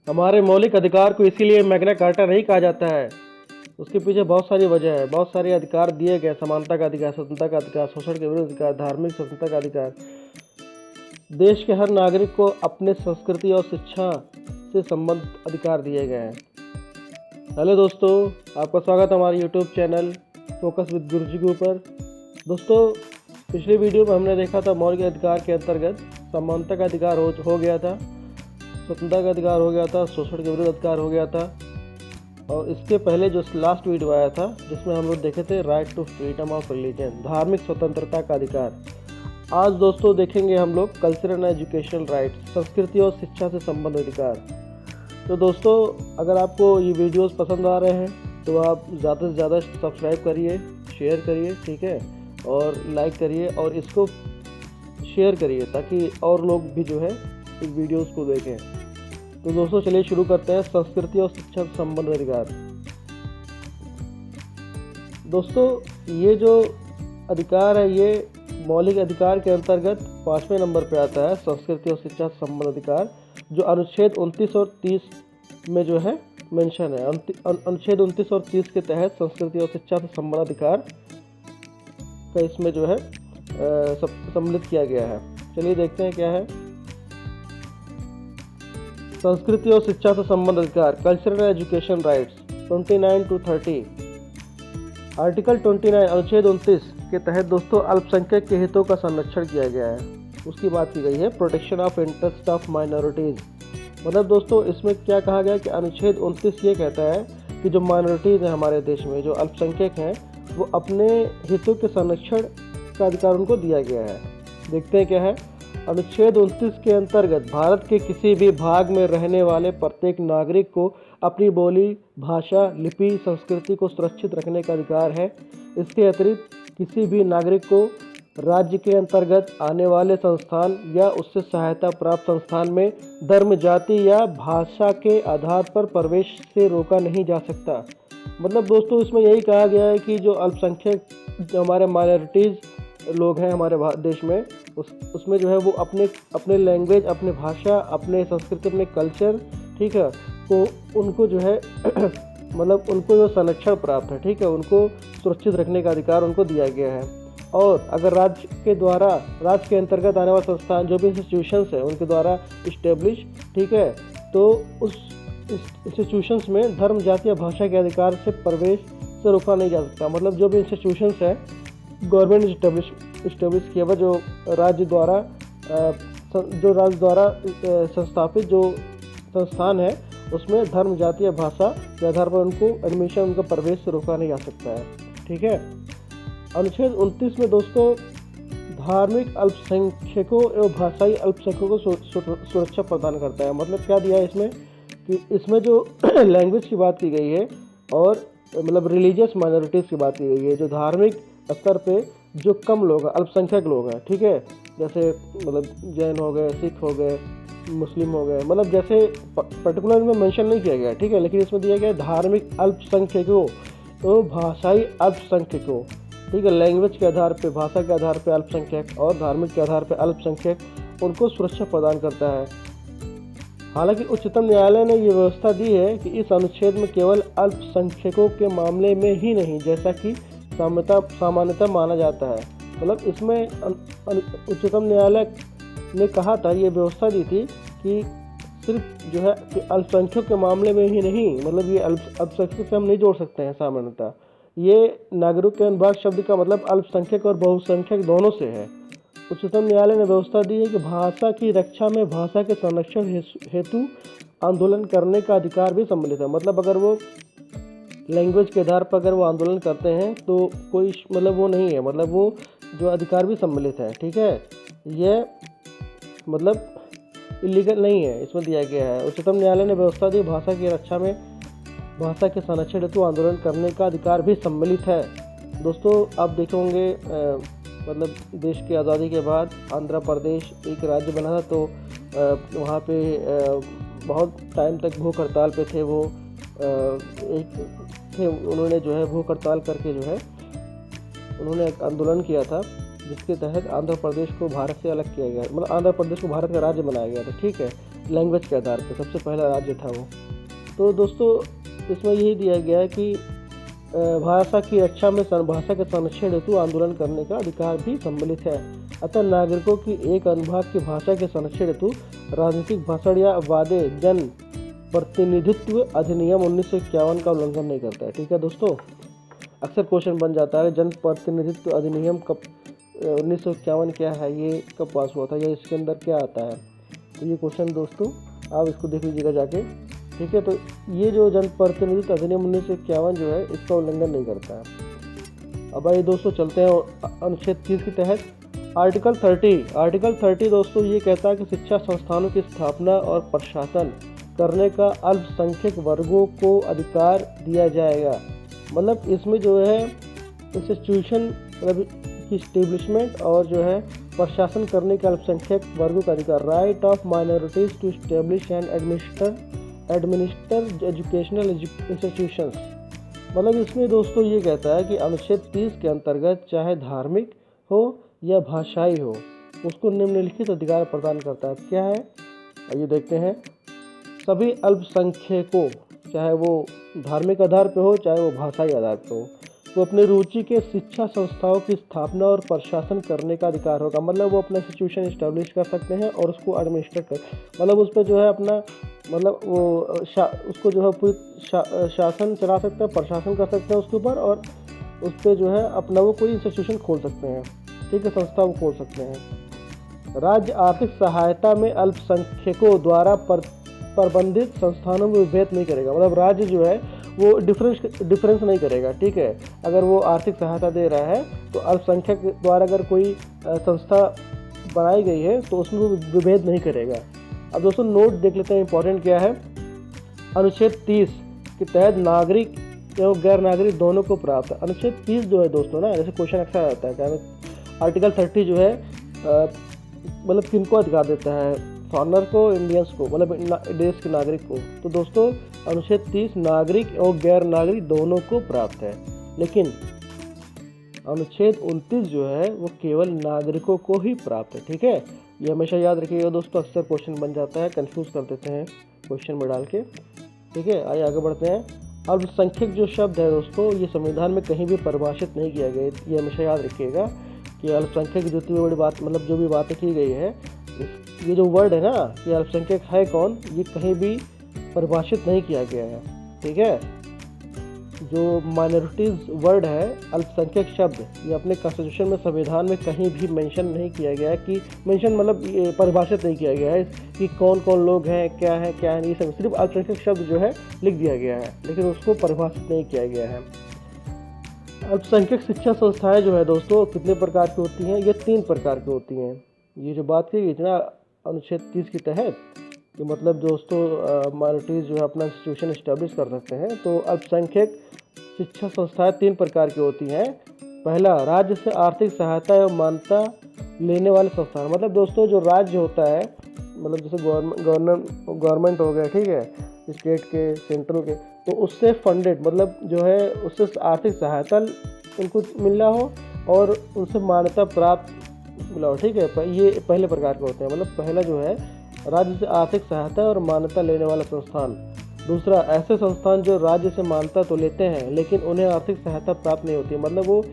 हमारे मौलिक अधिकार को इसीलिए मैग्ना कार्टा नहीं कहा जाता है। उसके पीछे बहुत सारी वजह है। बहुत सारे अधिकार दिए गए, समानता का अधिकार, स्वतंत्रता का अधिकार, शोषण के विरुद्ध अधिकार, धार्मिक स्वतंत्रता का अधिकार। देश के हर नागरिक को अपने संस्कृति और शिक्षा से संबंधित अधिकार दिए गए हैं। हेलो दोस्तों, आपका स्वागत है हमारे यूट्यूब चैनल फोकस विद गुरुजी के ऊपर। दोस्तों, पिछली वीडियो में हमने देखा था मौलिक अधिकार के अंतर्गत समानता का अधिकार हो गया था, स्वतंत्रता का अधिकार हो गया था, शोषण के विरुद्ध अधिकार हो गया था। और इसके पहले जो लास्ट वीडियो आया था जिसमें हम लोग देखे थे right to freedom of religion, धार्मिक स्वतंत्रता का अधिकार। आज दोस्तों देखेंगे हम लोग कल्चरल एंड एजुकेशनल राइट्स, संस्कृति और शिक्षा से संबंधित अधिकार। तो दोस्तों, अगर आपको ये वीडियोस पसंद आ रहे हैं तो आप ज़्यादा से ज़्यादा सब्सक्राइब करिए, शेयर करिए, ठीक है, और लाइक करिए और इसको शेयर करिए ताकि और लोग भी जो है इस वीडियोस को देखें। तो दोस्तों चलिए शुरू करते हैं संस्कृति और शिक्षा से संबंधित अधिकार। दोस्तों, ये जो अधिकार है ये मौलिक अधिकार के अंतर्गत 5वें नंबर पे आता है, संस्कृति और शिक्षा से संबंधित अधिकार, जो अनुच्छेद 29 और 30 में जो है मेंशन है। अनुच्छेद 29 और 30 के तहत संस्कृति और शिक्षा से संबंधित अधिकार का इसमें जो है सम्मिलित किया गया है। चलिए देखते हैं क्या है। संस्कृति और शिक्षा से संबंधित अधिकार, cultural and education rights 29 to 30। Article 29 अनुच्छेद 29 के तहत दोस्तों अल्पसंख्यक के हितों का संरक्षण किया गया है। उसकी बात की गई है protection of interest of minorities. मतलब दोस्तों इसमें क्या कहा गया कि अनुच्छेद 29 ये कहता है कि जो माइनॉरिटीज़ हैं हमारे देश में, जो अल्पसंख्यक हैं, वो अपने हितों के संरक्षण का अधिकार उनको दिया गया है। देखते हैं क्या है। अनुच्छेद 29 के अंतर्गत भारत के किसी भी भाग में रहने वाले प्रत्येक नागरिक को अपनी बोली, भाषा, लिपि, संस्कृति को सुरक्षित रखने का अधिकार है। इसके अतिरिक्त किसी भी नागरिक को राज्य के अंतर्गत आने वाले संस्थान या उससे सहायता प्राप्त संस्थान में धर्म, जाति या भाषा के आधार पर प्रवेश से रोका नहीं जा सकता। मतलब दोस्तों इसमें यही कहा गया है कि जो अल्पसंख्यक, जो हमारे माइनॉरिटीज़ लोग हैं हमारे देश में, उसमें जो है वो अपने लैंग्वेज, अपने भाषा, अपने संस्कृति, अपने कल्चर, ठीक है, तो उनको जो है मतलब उनको जो संरक्षण प्राप्त है, ठीक है, उनको सुरक्षित रखने का अधिकार उनको दिया गया है। और अगर राज्य के अंतर्गत आने वाले संस्थान, जो भी इंस्टीट्यूशंस है उनके द्वारा इस्टेब्लिश, ठीक है, तो उस इंस्टीट्यूशंस में धर्म, जाति या भाषा के अधिकार से प्रवेश से रोका नहीं जा सकता। मतलब जो भी इंस्टीट्यूशंस है गवर्नमेंट इस्टेब्लिश किया हुआ, जो राज्य द्वारा संस्थापित जो संस्थान है, उसमें धर्म, जाति या भाषा के आधार पर उनको एडमिशन, उनका प्रवेश से रोका नहीं जा सकता है, ठीक है। अनुच्छेद 29 में दोस्तों धार्मिक अल्पसंख्यकों एवं भाषाई अल्पसंख्यकों को सुरक्षा प्रदान करता है। मतलब क्या दिया है इसमें कि इसमें जो लैंग्वेज की बात की गई है और मतलब रिलीजियस माइनॉरिटीज़ की बात की गई है, जो धार्मिक स्तर पे जो कम लोग हैं, अल्पसंख्यक लोग हैं, ठीक है, जैसे मतलब जैन हो गए, सिख हो गए, मुस्लिम हो गए, मतलब जैसे पर्टिकुलर में मेंशन नहीं किया गया, ठीक है, लेकिन इसमें दिया गया धार्मिक अल्पसंख्यकों तो भाषाई अल्पसंख्यकों, ठीक है, लैंग्वेज के आधार पे, भाषा के आधार पे अल्पसंख्यक और धार्मिक के आधार पे अल्पसंख्यक, उनको सुरक्षा प्रदान करता है। हालांकि उच्चतम न्यायालय ने ये व्यवस्था दी है कि इस अनुच्छेद में केवल अल्पसंख्यकों के मामले में ही नहीं, जैसा कि सामान्यतः माना जाता है। मतलब इसमें उच्चतम न्यायालय ने कहा था, ये व्यवस्था दी थी कि सिर्फ जो है कि अल्पसंख्यक के मामले में ही नहीं, मतलब ये अल्पसंख्यक से हम नहीं जोड़ सकते हैं सामान्यतः। ये नागरिक के अनुभाग शब्द का मतलब अल्पसंख्यक और बहुसंख्यक दोनों से है। उच्चतम न्यायालय ने व्यवस्था दी है कि भाषा की रक्षा में भाषा के संरक्षण हेतु आंदोलन करने का अधिकार भी सम्मिलित है। मतलब अगर वो लैंग्वेज के आधार पर अगर वो आंदोलन करते हैं तो कोई मतलब वो नहीं है, मतलब वो जो अधिकार भी सम्मिलित है, ठीक है, ये मतलब इलीगल नहीं है, इसमें दिया गया है। उच्चतम न्यायालय ने व्यवस्था दी भाषा की रक्षा में भाषा के संरक्षण हेतु आंदोलन करने का अधिकार भी सम्मिलित है। दोस्तों आप देखेंगे मतलब देश की आज़ादी के बाद आंध्र प्रदेश एक राज्य बना था, तो वहाँ पे बहुत टाइम तक भूख हड़ताल पे थे वो, उन्होंने जो है भूख हड़ताल करके जो है उन्होंने एक आंदोलन किया था जिसके तहत आंध्र प्रदेश को भारत से अलग किया गया, मतलब आंध्र प्रदेश को भारत का राज्य बनाया गया था, ठीक है। लैंग्वेज के आधार पर सबसे पहला राज्य था वो। तो दोस्तों इसमें यही दिया गया है कि भाषा की रक्षा में भाषा के संरक्षण हेतु आंदोलन करने का अधिकार भी सम्मिलित है। अतः नागरिकों की एक अनुभाग की भाषा के संरक्षण हेतु राजनीतिक भाषण या वादे जन प्रतिनिधित्व अधिनियम 1951 का उल्लंघन नहीं करता है। ठीक है दोस्तों, अक्सर क्वेश्चन बन जाता है जन प्रतिनिधित्व अधिनियम कब 1951 क्या है, ये कब पास हुआ था या इसके अंदर क्या आता है। तो ये क्वेश्चन दोस्तों आप इसको देख लीजिएगा जाके। ठीक है, तो ये जो जनप्रतिनिधित्व अधिनियम 1951 जो है इसका उल्लंघन नहीं करता है। अब आइए दोस्तों चलते हैं अनुच्छेद 30 के तहत आर्टिकल 30 दोस्तों ये कहता है कि शिक्षा संस्थानों की स्थापना और प्रशासन करने का अल्पसंख्यक वर्गों को अधिकार दिया जाएगा। मतलब इसमें जो है इंस्टीट्यूशन मतलब की इस्टेब्लिशमेंट और जो है प्रशासन करने का अल्पसंख्यक वर्गों का अधिकार, right of minorities to establish and administer educational institutions. मतलब इसमें दोस्तों ये कहता है कि अनुच्छेद 30 के अंतर्गत चाहे धार्मिक हो या भाषाई हो उसको निम्नलिखित अधिकार प्रदान करता है। क्या है आइए देखते हैं। सभी अल्पसंख्यकों चाहे वो धार्मिक आधार पर हो चाहे वो भाषाई आधार पर हो वो अपनी रुचि के शिक्षा संस्थाओं की स्थापना और प्रशासन करने का अधिकार होगा। मतलब वो अपना इंस्टीट्यूशन इस्टेब्लिश कर सकते हैं और उसको एडमिनिस्टर कर मतलब उस पर जो है अपना मतलब वो उसको जो है पूरी शासन चला सकते हैं, प्रशासन कर सकते हैं उसके ऊपर, और उस पर जो है अपना वो कोई इंस्टीट्यूशन खोल सकते हैं। ठीक है, संस्था वो खोल सकते हैं। राज्य आर्थिक सहायता में अल्पसंख्यकों द्वारा प्रबंधित संस्थानों में विभेद नहीं करेगा। मतलब राज्य जो है वो डिफरेंस नहीं करेगा। ठीक है, अगर वो आर्थिक सहायता दे रहा है तो अल्पसंख्यक द्वारा अगर कोई संस्था बनाई गई है तो उसमें वो विभेद नहीं करेगा। अब दोस्तों नोट देख लेते हैं इंपॉर्टेंट क्या है। अनुच्छेद 30 के तहत नागरिक एवं गैर नागरिक दोनों को प्राप्त है। अनुच्छेद 30 जो है दोस्तों ना, जैसे क्वेश्चन अक्सर आता है क्या आर्टिकल 30 जो है मतलब किनको अधिकार देता है, फॉरनर को, इंडियंस को, मतलब देश के नागरिक को। तो दोस्तों अनुच्छेद 30 नागरिक और गैर नागरिक दोनों को प्राप्त है, लेकिन अनुच्छेद 29 जो है वो केवल नागरिकों को ही प्राप्त है। ठीक है, ये हमेशा याद रखिएगा दोस्तों, अक्सर क्वेश्चन बन जाता है, कंफ्यूज कर देते हैं क्वेश्चन में डाल के। ठीक है, आइए आगे बढ़ते हैं। अल्पसंख्यक जो शब्द है दोस्तों ये संविधान में कहीं भी परिभाषित नहीं किया गया। ये हमेशा याद रखिएगा कि अल्पसंख्यक जो इतनी बड़ी बात मतलब जो भी बातें की गई है, ये जो वर्ड है ना कि अल्पसंख्यक है कौन, ये कहीं भी परिभाषित नहीं किया गया है। ठीक है, जो माइनॉरिटीज़ वर्ड है अल्पसंख्यक शब्द ये अपने कॉन्स्टिट्यूशन में संविधान में कहीं भी मेंशन नहीं किया गया है कि मेंशन मतलब ये परिभाषित नहीं किया गया है कि कौन कौन लोग हैं क्या है नहीं, सब सिर्फ अल्पसंख्यक शब्द जो है लिख दिया गया है, लेकिन उसको परिभाषित नहीं किया गया है। अल्पसंख्यक शिक्षा संस्थाएं जो है दोस्तों कितने प्रकार की होती हैं, ये 3 प्रकार की होती हैं। ये जो बात की गई ना अनुच्छेद 30 के तहत कि मतलब दोस्तों माइनॉरिटीज़ जो है अपना इंस्टीट्यूशन इस्टेब्लिश कर सकते हैं। तो अल्पसंख्यक शिक्षा संस्थाएं 3 प्रकार की होती हैं। पहला, राज्य से आर्थिक सहायता एवं मान्यता लेने वाले संस्थान। मतलब दोस्तों जो राज्य होता है मतलब जैसे गवर्नमेंट हो गया, ठीक है, स्टेट के, सेंट्रल के, तो उससे फंडेड मतलब जो है उससे आर्थिक सहायता उनको मिल रहा हो और उनसे मान्यता प्राप्त मिला हो। ठीक है, ये पहले प्रकार के होते हैं। मतलब पहला जो है राज्य से आर्थिक सहायता और मान्यता लेने वाला संस्थान। दूसरा, ऐसे संस्थान जो राज्य से मान्यता तो लेते हैं लेकिन उन्हें आर्थिक सहायता प्राप्त नहीं होती, मतलब वो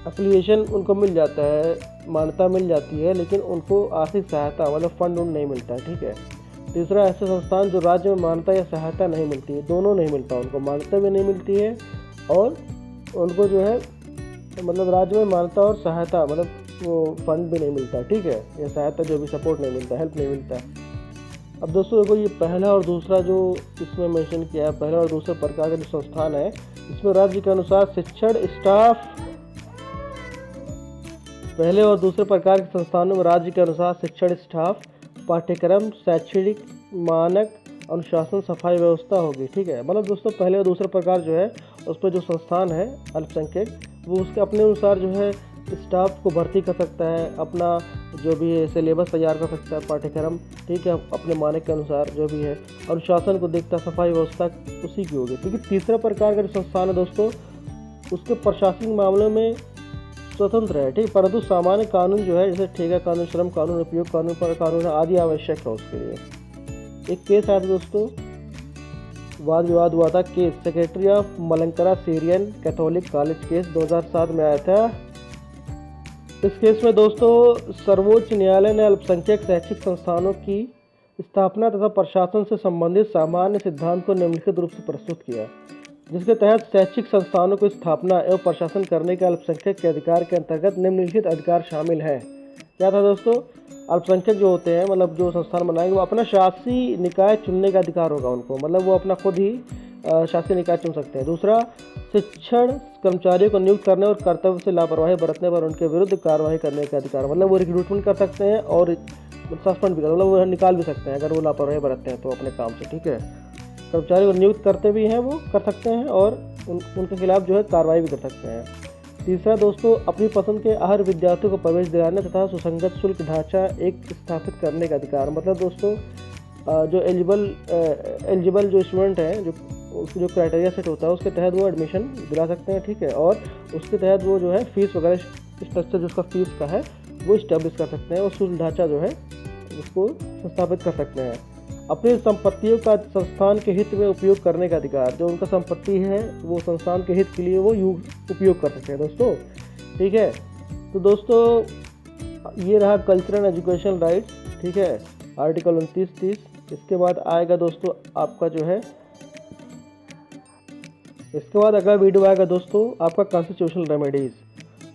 एफिलिएशन उनको मिल जाता है, मान्यता मिल जाती है लेकिन उनको आर्थिक सहायता मतलब फंड नहीं मिलता है। ठीक है। तीसरा, ऐसे संस्थान जो राज्य में मान्यता या सहायता नहीं मिलती है, दोनों नहीं मिलता, उनको मान्यता भी नहीं मिलती है और उनको जो है मतलब राज्य में मान्यता और सहायता मतलब वो फंड भी नहीं मिलता। ठीक है, या सहायता जो भी सपोर्ट नहीं मिलता, हेल्प नहीं मिलता। अब दोस्तों देखो ये पहला और दूसरा जो इसमें मेंशन किया है, पहला और दूसरा प्रकार का जो संस्थान है इसमें राज्य के अनुसार शिक्षण स्टाफ, पहले और दूसरे प्रकार के संस्थानों में राज्य के अनुसार शिक्षण स्टाफ, पाठ्यक्रम, शैक्षणिक मानक, अनुशासन, सफाई व्यवस्था होगी। ठीक है, मतलब दोस्तों पहले और दूसरे प्रकार जो है उस पर जो संस्थान है अल्पसंख्यक वो उसके अपने अनुसार जो है स्टाफ को भर्ती कर सकता है, अपना जो भी है सिलेबस तैयार कर सकता है, पाठ्यक्रम, ठीक है, अपने मानक के अनुसार जो भी है, अनुशासन को देखता, सफाई व्यवस्था उसी की होगी। क्योंकि तीसरा प्रकार का जो संस्थान है दोस्तों उसके प्रशासनिक मामलों में स्वतंत्र है। ठीक, परंतु सामान्य कानून जो है जैसे ठेका कानून, श्रम कानून, उपयोग कानून, पर कानून आदि आवश्यक है उसके लिए। एक केस आया था दोस्तों, वाद विवाद हुआ था, case secretary of Malankara Syrian Catholic college case 2007 में आया था। इस केस में दोस्तों सर्वोच्च न्यायालय ने अल्पसंख्यक शैक्षिक संस्थानों की स्थापना तथा प्रशासन से संबंधित सामान्य सिद्धांत को निम्नलिखित रूप से प्रस्तुत किया, जिसके तहत शैक्षिक संस्थानों की स्थापना एवं प्रशासन करने के अल्पसंख्यक के अधिकार के अंतर्गत निम्नलिखित अधिकार शामिल हैं। क्या था दोस्तों? अल्पसंख्यक जो होते हैं, मतलब जो संस्थान बनाएंगे, वो अपना शासी निकाय चुनने का अधिकार होगा उनको, मतलब वो अपना खुद ही शासी निकाय चुन सकते हैं। दूसरा, शिक्षण कर्मचारियों को नियुक्त करने और कर्तव्य से लापरवाही बरतने पर उनके विरुद्ध कार्रवाई करने का अधिकार, मतलब वो रिक्रूटमेंट कर सकते हैं और सस्पेंड भी कर, मतलब वो निकाल भी सकते हैं अगर वो लापरवाही बरतते हैं तो अपने काम से। ठीक है, कर्मचारी को नियुक्त करते भी हैं, वो कर सकते हैं, और उनके खिलाफ जो है कार्रवाई भी कर सकते हैं। तीसरा दोस्तों, अपनी पसंद के हर विद्यार्थियों को प्रवेश दिलाने तथा सुसंगत शुल्क ढांचा एक स्थापित करने का अधिकार, मतलब दोस्तों जो एलिजिबल जो स्टूडेंट हैं, जो क्राइटेरिया सेट होता है उसके तहत वो एडमिशन दिला सकते हैं। ठीक है, और उसके तहत वो जो है फीस वगैरह स्ट्रक्चर जो उसका फीस का है वो इस्टेब्लिश कर सकते हैं, और शुल्क ढांचा जो है उसको स्थापित कर सकते हैं। अपनी संपत्तियों का संस्थान के हित में उपयोग करने का अधिकार, जो उनका संपत्ति है वो संस्थान के हित के लिए वो उपयोग कर सकते हैं दोस्तों। ठीक है, तो दोस्तों ये रहा कल्चरल एंड एजुकेशनल राइट्स। ठीक है, आर्टिकल 29-30। इसके बाद आएगा दोस्तों आपका जो है, इसके बाद अगला वीडियो आएगा दोस्तों आपका कॉन्स्टिट्यूशनल रेमेडीज़।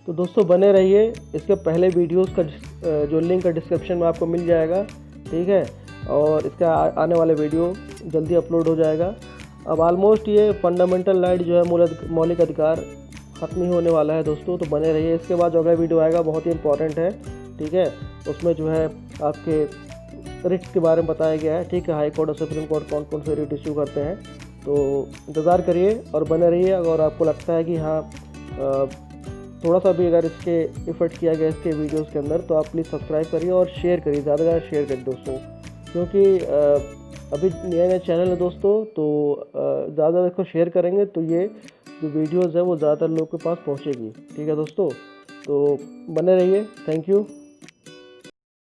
तो दोस्तों बने रहिए, इसके पहले वीडियोस का जो लिंक है डिस्क्रिप्शन में आपको मिल जाएगा। ठीक है, और इसका आने वाले वीडियो जल्दी अपलोड हो जाएगा। अब ऑलमोस्ट ये फंडामेंटल राइट जो है, मौलिक अधिकार ख़त्म ही होने वाला है दोस्तों, तो बने रहिए। इसके बाद जो अगला वीडियो आएगा बहुत ही इंपॉर्टेंट है। ठीक है, उसमें जो है आपके रिट्स के बारे में बताया गया है। ठीक है, हाई कोर्ट और सुप्रीम कोर्ट कौन कौन से रिट इशू करते हैं, तो इंतज़ार करिए और बने रहिए। अगर आपको लगता है कि हाँ थोड़ा सा भी अगर इसके इफ़ेक्ट किया गया इसके वीडियोस के अंदर, तो आप प्लीज़ सब्सक्राइब करिए और शेयर करिए, ज़्यादा से ज़्यादा शेयर करिए दोस्तों, क्योंकि अभी नया चैनल है दोस्तों, तो ज़्यादा इसको शेयर करेंगे तो ये जो वीडियोज़ है वो ज़्यादातर लोगों के पास पहुँचेगी। ठीक है दोस्तों, तो बने रहिए। Thank you.